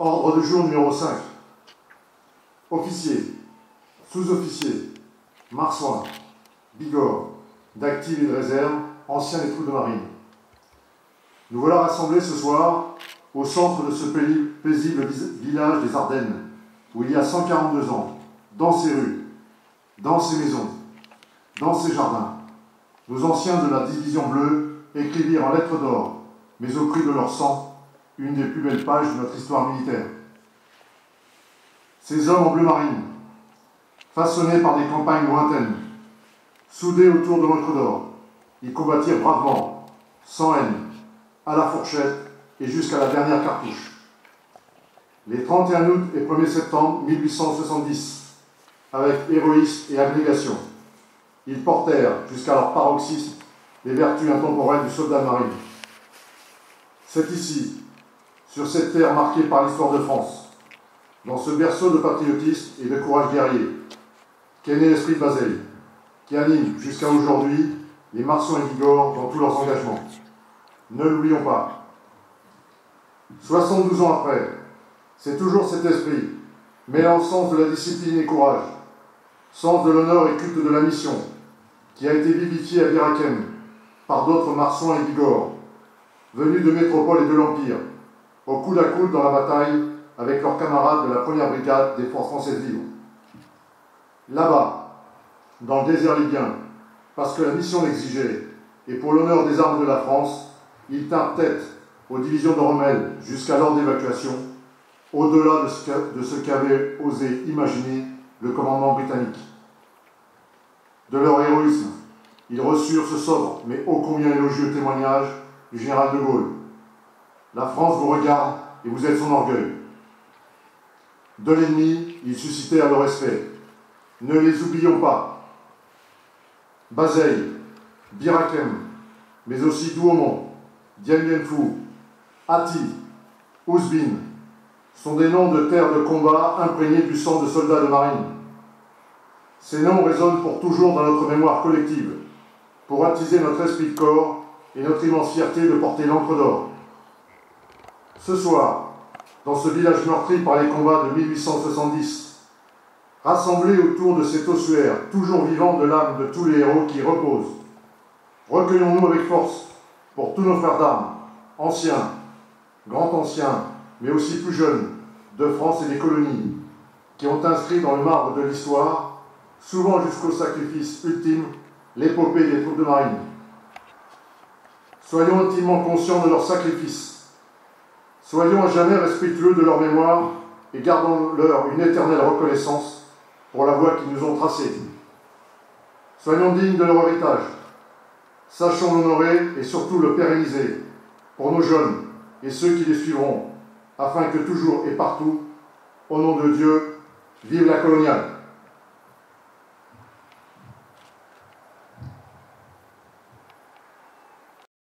Ordre du jour numéro 5. Officiers, sous-officiers, marsouins, bigorres, d'active et de réserve, anciens des troupes de marine. Nous voilà rassemblés ce soir au centre de ce paisible village des Ardennes, où il y a 142 ans, dans ces rues, dans ces maisons, dans ces jardins, nos anciens de la division bleue écrivirent en lettres d'or, mais au prix de leur sang, une des plus belles pages de notre histoire militaire. Ces hommes en bleu marine, façonnés par des campagnes lointaines, soudés autour de l'encre d'or, ils combattirent bravement, sans haine, à la fourchette et jusqu'à la dernière cartouche. Les 31 août et 1er septembre 1870, avec héroïsme et abnégation, ils portèrent jusqu'à leur paroxysme les vertus intemporelles du soldat marine. C'est ici, sur cette terre marquée par l'histoire de France, dans ce berceau de patriotisme et de courage guerrier, qu'est né l'esprit de Bazeilles, qui anime jusqu'à aujourd'hui les marsouins et bigorres dans tous leurs engagements. Ne l'oublions pas. 72 ans après, c'est toujours cet esprit, mêlant sens de la discipline et courage, sens de l'honneur et culte de la mission, qui a été vivifié à Bir Hakeim par d'autres marsouins et bigorres, venus de métropole et de l'Empire, au coude à coude dans la bataille avec leurs camarades de la première brigade des forces françaises libres. Là-bas, dans le désert libyen, parce que la mission l'exigeait, et pour l'honneur des armes de la France, ils tinrent tête aux divisions de Rommel jusqu'à l'ordre d'évacuation, au-delà de ce qu'avait osé imaginer le commandement britannique. De leur héroïsme, ils reçurent ce sobre mais ô combien élogieux témoignage du général de Gaulle. La France vous regarde et vous êtes son orgueil. De l'ennemi, ils suscitèrent le respect. Ne les oublions pas. Bazeilles, Bir Hakeim, mais aussi Douaumont, Dien Bien Phu, Hati, Ouzbine, sont des noms de terres de combat imprégnés du sang de soldats de marine. Ces noms résonnent pour toujours dans notre mémoire collective, pour attiser notre esprit de corps et notre immense fierté de porter l'encre d'or. Ce soir, dans ce village meurtri par les combats de 1870, rassemblés autour de cet ossuaire toujours vivant de l'âme de tous les héros qui y reposent, recueillons-nous avec force pour tous nos frères d'armes, anciens, grands anciens, mais aussi plus jeunes, de France et des colonies, qui ont inscrit dans le marbre de l'histoire, souvent jusqu'au sacrifice ultime, l'épopée des troupes de marine. Soyons intimement conscients de leur sacrifice. Soyons à jamais respectueux de leur mémoire et gardons-leur une éternelle reconnaissance pour la voie qu'ils nous ont tracée. Soyons dignes de leur héritage. Sachons l'honorer et surtout le pérenniser pour nos jeunes et ceux qui les suivront, afin que toujours et partout, au nom de Dieu, vive la coloniale.